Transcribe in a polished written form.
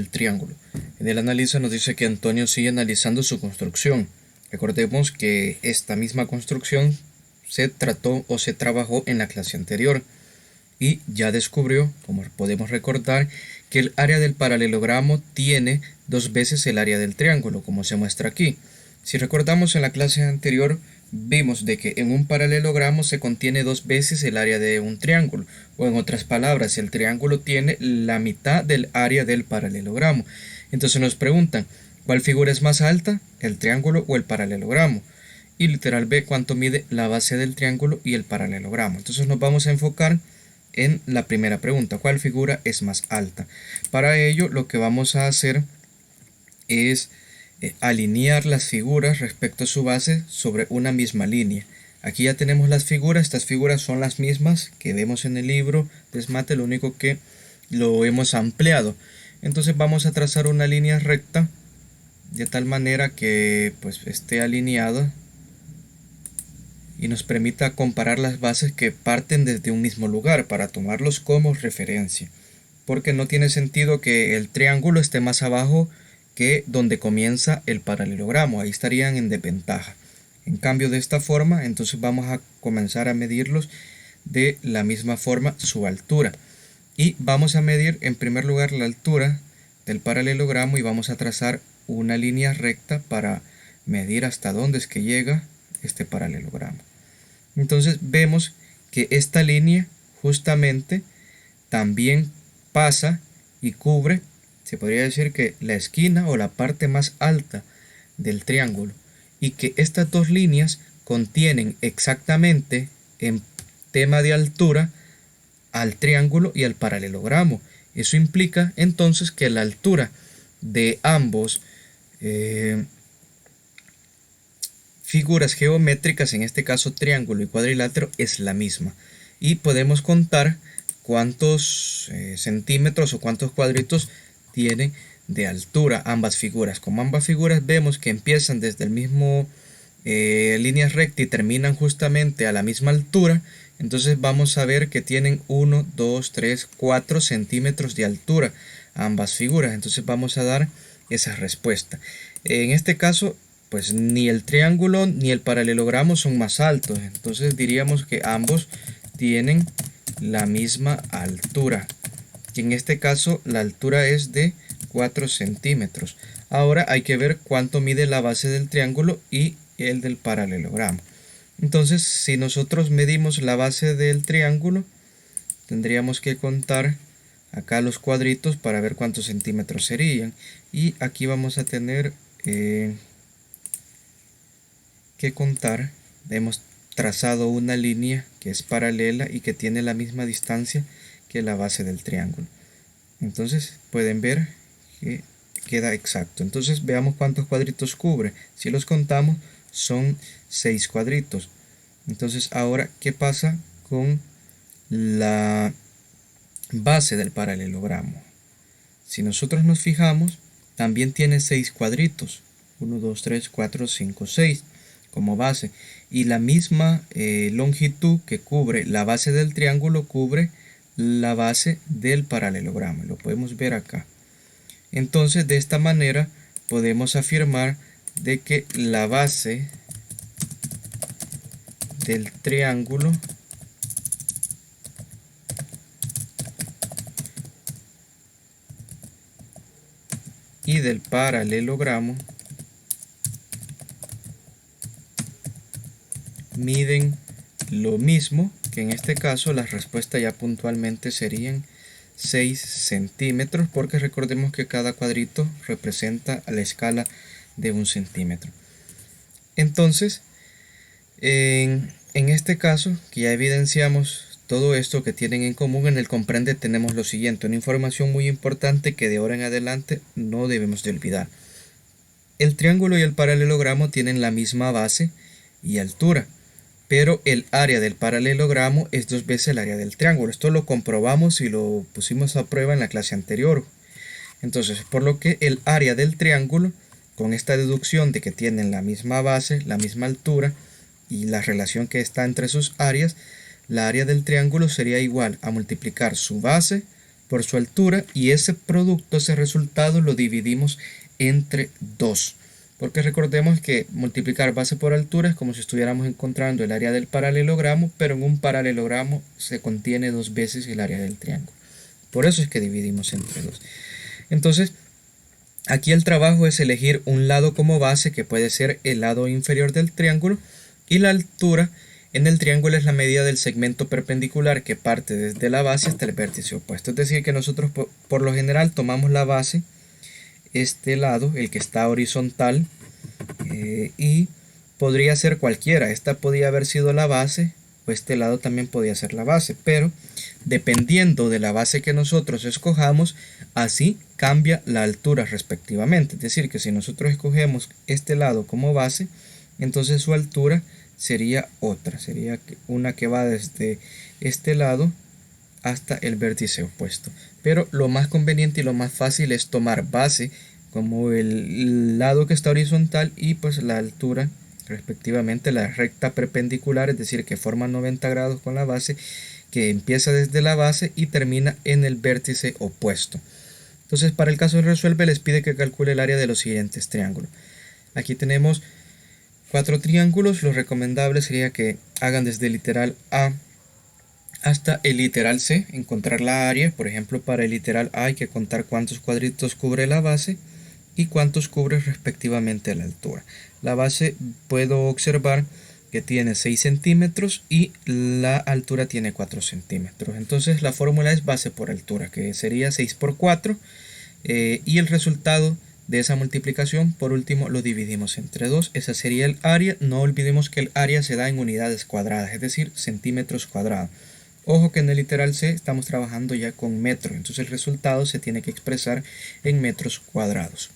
del triángulo. En el análisis nos dice que Antonio sigue analizando su construcción. Recordemos que esta misma construcción se trató o se trabajó en la clase anterior y ya descubrió, como podemos recordar, que el área del paralelogramo tiene 2 veces el área del triángulo, como se muestra aquí. Si recordamos, en la clase anterior vimos de que en un paralelogramo se contiene 2 veces el área de un triángulo, o en otras palabras, el triángulo tiene la mitad del área del paralelogramo. Entonces nos preguntan, ¿cuál figura es más alta, el triángulo o el paralelogramo? Y literal ve cuánto mide la base del triángulo y el paralelogramo. Entonces nos vamos a enfocar en la primera pregunta, ¿cuál figura es más alta? Para ello lo que vamos a hacer es alinear las figuras respecto a su base sobre una misma línea. Aquí ya tenemos las figuras, estas figuras son las mismas que vemos en el libro de SMATE, lo único que lo hemos ampliado. Entonces vamos a trazar una línea recta de tal manera que pues esté alineada y nos permita comparar las bases que parten desde un mismo lugar para tomarlos como referencia, porque no tiene sentido que el triángulo esté más abajo que donde comienza el paralelogramo, ahí estarían en desventaja. En cambio, de esta forma, entonces vamos a comenzar a medirlos de la misma forma su altura, y vamos a medir en primer lugar la altura del paralelogramo y vamos a trazar una línea recta para medir hasta dónde es que llega este paralelogramo. Entonces vemos que esta línea justamente también pasa y cubre, se podría decir que la esquina o la parte más alta del triángulo, y que estas dos líneas contienen exactamente en tema de altura al triángulo y al paralelogramo. Eso implica entonces que la altura de ambos figuras geométricas, en este caso triángulo y cuadrilátero, es la misma, y podemos contar cuántos centímetros o cuántos cuadritos tienen de altura ambas figuras. Como ambas figuras vemos que empiezan desde el mismo línea recta y terminan justamente a la misma altura, entonces vamos a ver que tienen 1, 2, 3, 4 centímetros de altura ambas figuras. Entonces vamos a dar esa respuesta. En este caso pues ni el triángulo ni el paralelogramo son más altos, entonces diríamos que ambos tienen la misma altura, y en este caso la altura es de 4 centímetros. Ahora hay que ver cuánto mide la base del triángulo y el del paralelogramo. Entonces, si nosotros medimos la base del triángulo, tendríamos que contar acá los cuadritos para ver cuántos centímetros serían, y aquí vamos a tener que contar. Hemos trazado una línea que es paralela y que tiene la misma distancia que la base del triángulo. Entonces pueden ver que queda exacto. Entonces veamos cuántos cuadritos cubre. Si los contamos son 6 cuadritos. Entonces ahora, ¿qué pasa con la base del paralelogramo? Si nosotros nos fijamos, también tiene 6 cuadritos. 1, 2, 3, 4, 5, 6 como base, y la misma longitud que cubre la base del triángulo cubre la base del paralelogramo. Lo podemos ver acá. Entonces de esta manera podemos afirmar de que la base del triángulo y del paralelogramo miden lo mismo, que en este caso la respuesta ya puntualmente serían 6 centímetros, porque recordemos que cada cuadrito representa a la escala de 1 centímetro. Entonces, en este caso, que ya evidenciamos todo esto que tienen en común, en el comprende tenemos lo siguiente, una información muy importante que de ahora en adelante no debemos de olvidar. El triángulo y el paralelogramo tienen la misma base y altura, pero el área del paralelogramo es 2 veces el área del triángulo. Esto lo comprobamos y lo pusimos a prueba en la clase anterior. Entonces, por lo que el área del triángulo, con esta deducción de que tienen la misma base, la misma altura y la relación que está entre sus áreas, la área del triángulo sería igual a multiplicar su base por su altura, y ese producto, ese resultado, lo dividimos entre 2. Porque recordemos que multiplicar base por altura es como si estuviéramos encontrando el área del paralelogramo, pero en un paralelogramo se contiene 2 veces el área del triángulo. Por eso es que dividimos entre 2. Entonces, aquí el trabajo es elegir un lado como base, que puede ser el lado inferior del triángulo, y la altura en el triángulo es la medida del segmento perpendicular que parte desde la base hasta el vértice opuesto. Es decir, que nosotros por lo general tomamos la base, este lado, el que está horizontal, y podría ser cualquiera. Esta podía haber sido la base, o este lado también podía ser la base, pero dependiendo de la base que nosotros escojamos, así cambia la altura respectivamente. Es decir, que si nosotros escogemos este lado como base, entonces su altura sería otra, sería una que va desde este lado hasta el vértice opuesto. Pero lo más conveniente y lo más fácil es tomar base como el lado que está horizontal y pues la altura respectivamente, la recta perpendicular, es decir, que forma 90 grados con la base, que empieza desde la base y termina en el vértice opuesto. Entonces, para el caso de resuelve, les pide que calcule el área de los siguientes triángulos. Aquí tenemos 4 triángulos. Lo recomendable sería que hagan desde el literal A hasta el literal C, encontrar la área. Por ejemplo, para el literal A hay que contar cuántos cuadritos cubre la base y cuántos cubre respectivamente la altura. La base puedo observar que tiene 6 centímetros y la altura tiene 4 centímetros. Entonces la fórmula es base por altura, que sería 6 por 4, y el resultado de esa multiplicación, por último, lo dividimos entre 2. Esa sería el área. No olvidemos que el área se da en unidades cuadradas, es decir, centímetros cuadrados. Ojo que en el literal C estamos trabajando ya con metros, entonces el resultado se tiene que expresar en metros cuadrados.